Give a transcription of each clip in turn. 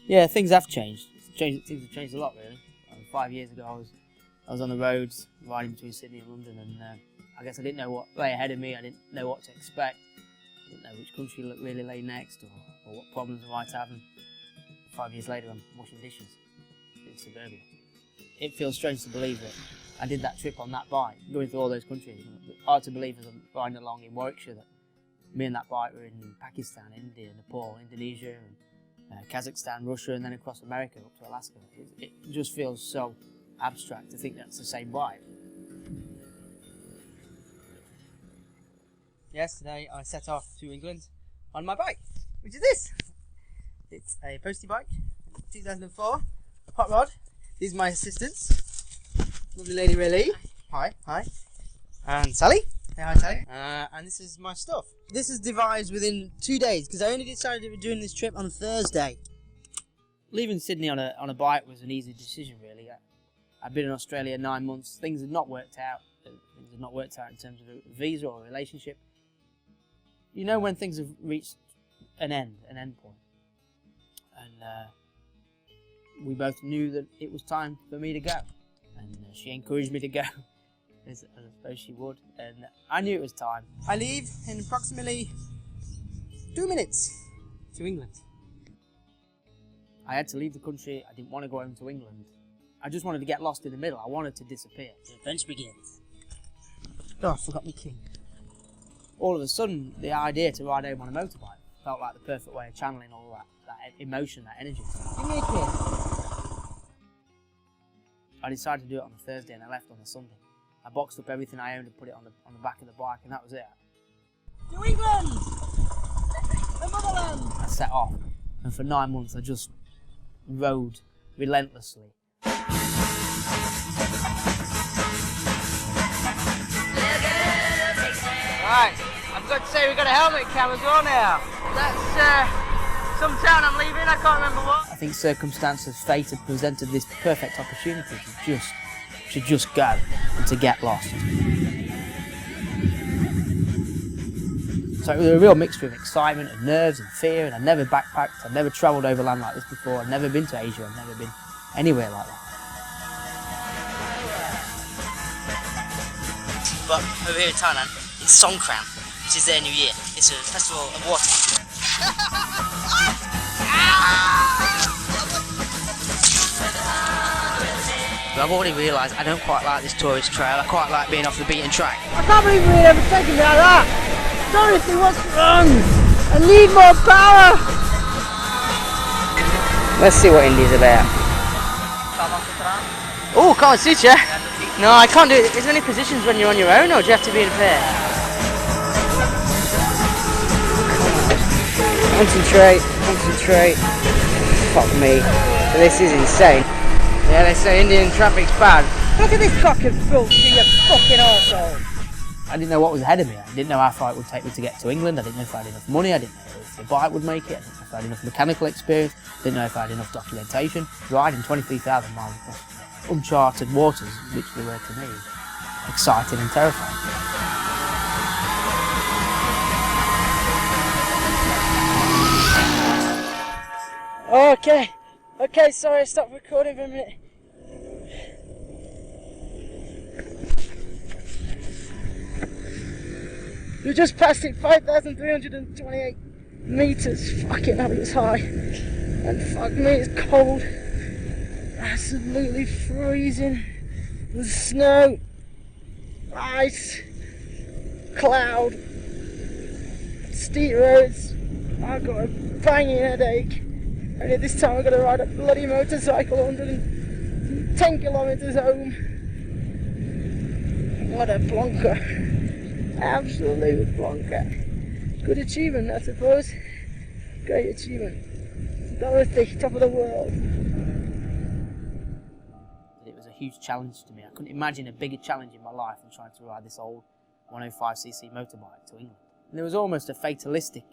Yeah, things have changed. Things have changed a lot, really. 5 years ago, I was on the roads riding between Sydney and London, and I guess I didn't know what lay ahead of me. I didn't know what to expect. I didn't know which country really lay next, or what problems I might have. And 5 years later, I'm washing dishes in suburbia. It feels strange to believe that I did that trip on that bike, going through all those countries. Hard to believe as I'm riding along in Warwickshire that me and that bike were in Pakistan, India, Nepal, Indonesia, and Kazakhstan, Russia, and then across America up to Alaska. It just feels so abstract to think that's the same bike. Yes, today I set off to England on my bike, which is this. It's a postie bike, 2004, hot rod. These are my assistants. Lovely lady Riley. Hi. And Sally. Hey, hi Sally. And this is my stuff. This is devised within 2 days because I only decided doing this trip on Thursday. Leaving Sydney on a bike was an easy decision, really. I'd been in Australia 9 months. Things had not worked out. Things had not worked out in terms of a visa or a relationship. You know when things have reached an end point. And we both knew that it was time for me to go. And she encouraged me to go, as I suppose she would. And I knew it was time. I leave in approximately 2 minutes to England. I had to leave the country. I didn't want to go home to England. I just wanted to get lost in the middle. I wanted to disappear. The adventure begins. Oh, I forgot my key. All of a sudden, the idea to ride home on a motorbike felt like the perfect way of channeling all that emotion, that energy. Give me a key. I decided to do it on a Thursday and I left on a Sunday. I boxed up everything I owned and put it on the back of the bike, and that was it. To England! The motherland! I set off, and for 9 months I just rode relentlessly. Right, I've got to say we've got a helmet cam as well now. That's some town I'm leaving, I can't remember what. I think circumstances, fate had presented this perfect opportunity to just go and to get lost. So it was a real mixture of excitement and nerves and fear, and I'd never backpacked, I'd never travelled overland like this before, I'd never been to Asia, I'd never been anywhere like that. But over here in Thailand, it's Songkran, which is their new year. It's a festival of water. I've already realised I don't quite like this tourist trail. I quite like being off the beaten track. I can't believe we ever taken me like that. Seriously, what's wrong? I need more power. Let's see what India's about. Oh, can't sit ya? No, I can't do it. Is there any positions when you're on your own, or do you have to be in a pair? Concentrate. Fuck me. This is insane. Yeah, they say Indian traffic's bad. Look at this cock and bull, you fucking arsehole. I didn't know what was ahead of me. I didn't know how far it would take me to get to England. I didn't know if I had enough money. I didn't know if the bike would make it. I didn't know if I had enough mechanical experience. I didn't know if I had enough documentation. Riding 23,000 miles across uncharted waters, which they were to me, exciting and terrifying. Okay, sorry, I stopped recording for a minute. We just passed it, 5,328 metres. Fucking hell, it's high. And fuck me, it's cold. Absolutely freezing. There's snow, ice, cloud, steep roads. I've got a banging headache. And at this time I've got to ride a bloody motorcycle 110 kilometres home. What a plonker. Absolute plonker. Good achievement, I suppose. Great achievement. Dorothy, top of the world. It was a huge challenge to me. I couldn't imagine a bigger challenge in my life than trying to ride this old 105cc motorbike to England. And there was almost a fatalistic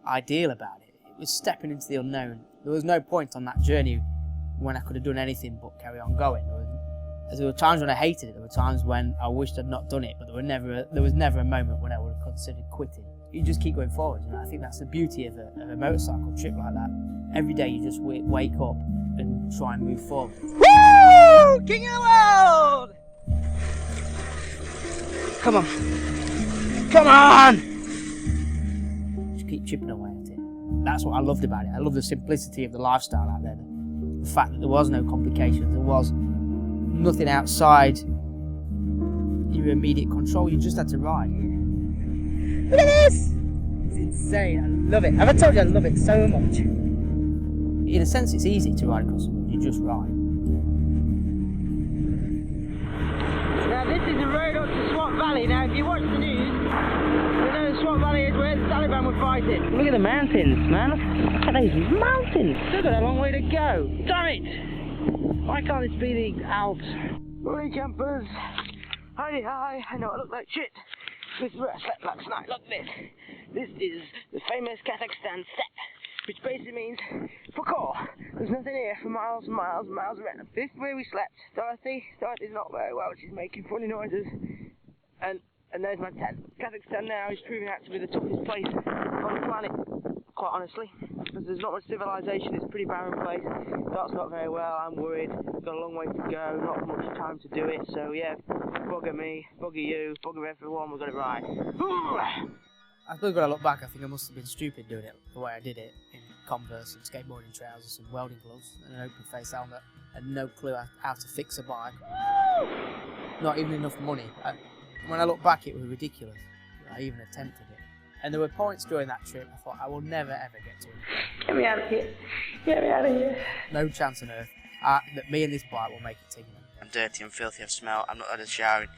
ideal about it. It was stepping into the unknown. There was no point on that journey when I could have done anything but carry on going. There were times when I hated it. There were times when I wished I'd not done it, but there was never a moment when I would have considered quitting. You just keep going forward, and I think that's the beauty of a motorcycle trip like that. every day you just wake up and try and move forward. Woo! King of the world! Come on. Come on! Just keep chipping away at it. That's what I loved about it. I love the simplicity of the lifestyle out there. The fact that there was no complications, there was nothing outside your immediate control. You just had to ride. Look at this! It's insane. I love it. Have I told you I love it so much? In a sense, it's easy to ride across the road. You just ride. Now this is the road up to Swat Valley. Now if you watch the news, you know the Swat Valley is where the Taliban were fighting. Look at the mountains, man. Look at these mountains. Still got a long way to go. Damn it! Why can't this be the Alps? Morning campers. Hi. I know I look like shit. This is where I slept last night. Look at this. This is the famous Kazakhstan steppe, which basically means fuck all. There's nothing here for miles and miles and miles around. This is where we slept. Dorothy's not very well. She's making funny noises. And there's my tent. Kazakhstan now is proving out to be the toughest place on the planet, quite honestly. Because there's not much civilization. It's a pretty barren place. Dart's not very well. I'm worried. Got a long way to go. Not much time to do it. So yeah, bugger me, bugger you, bugger everyone. We're gonna ride. I suppose when I look back, I think I must have been stupid doing it the way I did it, in Converse and skateboarding trousers and welding gloves and an open face helmet, and no clue how to fix a bike. Not even enough money. When I look back, it was ridiculous. I even attempted it. And there were points during that trip I thought I will never ever get to it. Get me out of here. Get me out of here. No chance on earth that me and this bike will make it to England. I'm dirty, I'm filthy, I've smelled, I've not had a shower in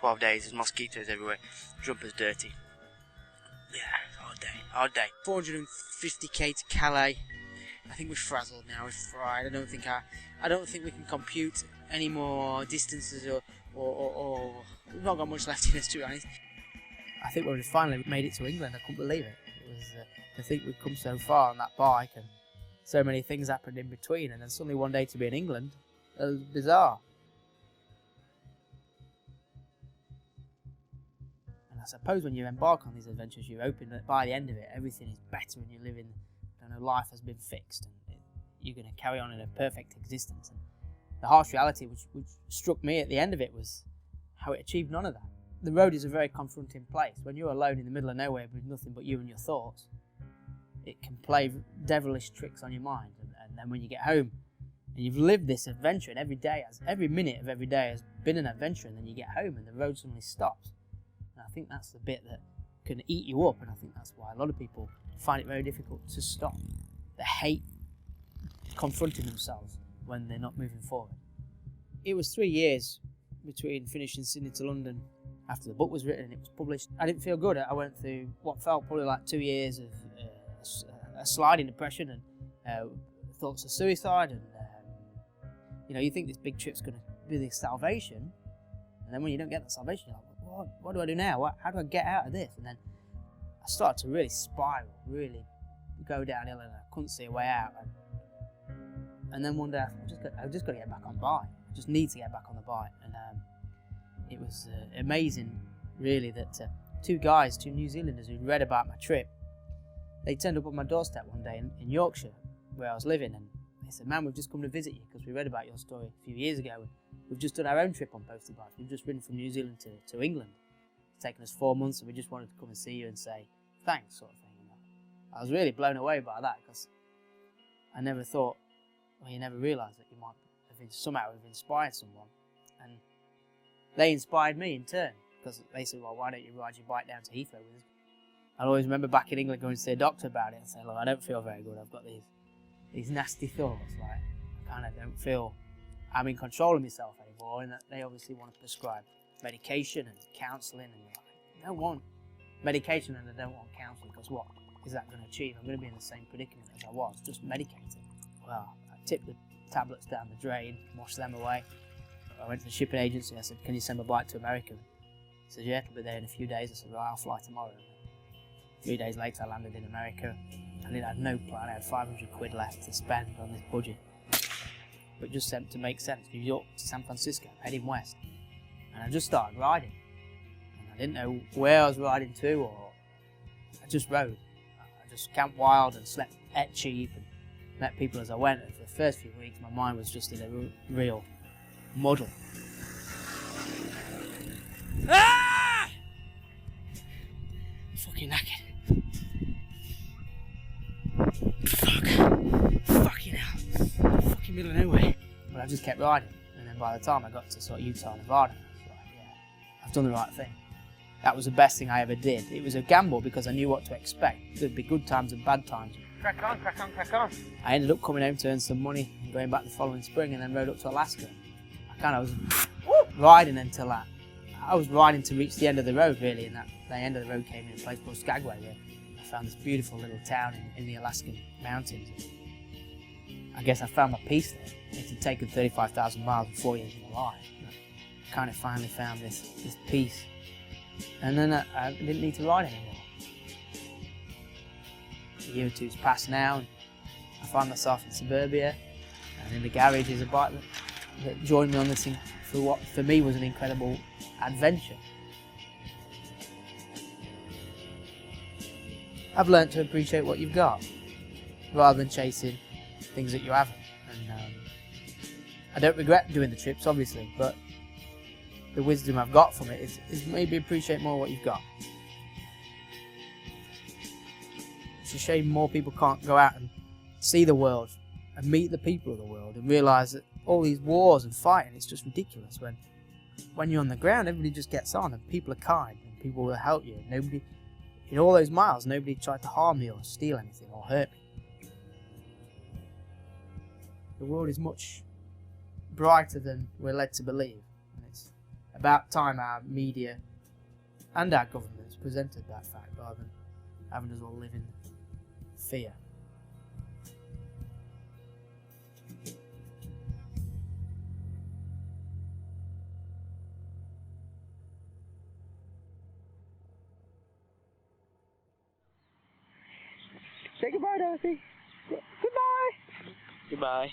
12 days, there's mosquitoes everywhere, jumper's dirty. Yeah, hard day. 450k to Calais. I think we're frazzled now, we're fried. I don't think we can compute any more distances or we've not got much left in us, to be honest. I think when we finally made it to England, I couldn't believe it. It was to think we'd come so far on that bike, and so many things happened in between, and then suddenly one day to be in England, it was bizarre. And I suppose when you embark on these adventures, you're hoping that by the end of it, everything is better and you're living, life has been fixed and you're going to carry on in a perfect existence. And the harsh reality which struck me at the end of it was how it achieved none of that. The road is a very confronting place. When you're alone in the middle of nowhere with nothing but you and your thoughts, it can play devilish tricks on your mind. And then when you get home and you've lived this adventure, and every minute of every day has been an adventure, and then you get home and the road suddenly stops. And I think that's the bit that can eat you up, and I think that's why a lot of people find it very difficult to stop. They hate confronting themselves when they're not moving forward. It was 3 years between finishing Sydney to London after the book was written and it was published. I didn't feel good. I went through what felt probably like 2 years of a sliding depression and thoughts of suicide, and you think this big trip's going to be the salvation, and then when you don't get that salvation, you're like, what do I do now? How do I get out of this? And then I started to really spiral, really go downhill, and I couldn't see a way out. And then one day I thought, I've just got to get back on the bike. I just need to get back on the bike. And it was amazing, really, that two New Zealanders who'd read about my trip, they turned up on my doorstep one day in Yorkshire, where I was living, and they said, "Man, we've just come to visit you because we read about your story a few years ago. And we've just done our own trip on postie bikes. We've just ridden from New Zealand to England. It's taken us 4 months, and we just wanted to come and see you and say thanks," sort of thing. And I was really blown away by that, because I never thought, you never realise that you might somehow have inspired someone. And they inspired me in turn, because they said, "Well, why don't you ride your bike down to Heathrow with us?" I always remember back in England going to see a doctor about it and saying, "Look, I don't feel very good. I've got these nasty thoughts. Like, I kind of don't feel I'm in control of myself anymore." And that they obviously want to prescribe medication and counselling, and you're like, I don't want medication and I don't want counselling, because what is that going to achieve? I'm going to be in the same predicament as I was, just medicating. Well, I tipped the tablets down the drain, washed them away. I went to the shipping agency. I said, "Can you send my bike to America?" He said, "Yeah, it'll be there in a few days." I said, "Right, I'll fly tomorrow." 3 days later, I landed in America. I had no plan. I had 500 quid left to spend on this budget. But just to make sense, New York to San Francisco, heading west. And I just started riding. And I didn't know where I was riding to, or I just rode. I just camped wild and slept cheap and met people as I went. And for the first few weeks, my mind was just in a real muddle. Ah! Fucking knackered. Fuck. Fucking hell. Fucking middle of nowhere. But I just kept riding. And then by the time I got to sort of Utah, Nevada, I was like, yeah, I've done the right thing. That was the best thing I ever did. It was a gamble because I knew what to expect. There'd be good times and bad times. Crack on, crack on, crack on. I ended up coming home to earn some money and going back the following spring and then rode up to Alaska. I kind of was riding until I was riding to reach the end of the road really, and the end of the road came in a place called Skagway where I found this beautiful little town in the Alaskan mountains. I guess I found my peace there. It had taken 35,000 miles and 4 years of my life. I kind of finally found this peace. And then I didn't need to ride anymore. A year or two's passed now, and I find myself in suburbia, and in the garage is a bike that joined me on this thing for what for me was an incredible adventure. I've learned to appreciate what you've got, rather than chasing things that you haven't. And I don't regret doing the trips, obviously, but the wisdom I've got from it is maybe appreciate more what you've got. It's a shame more people can't go out and see the world and meet the people of the world and realise that all these wars and fighting, it's just ridiculous. When you're on the ground, everybody just gets on and people are kind and people will help you. Nobody, in all those miles, nobody tried to harm me or steal anything or hurt me. The world is much brighter than we're led to believe. About time our media and our governments presented that fact rather than having us all live in fear. Say goodbye, Dorothy. Goodbye. Goodbye.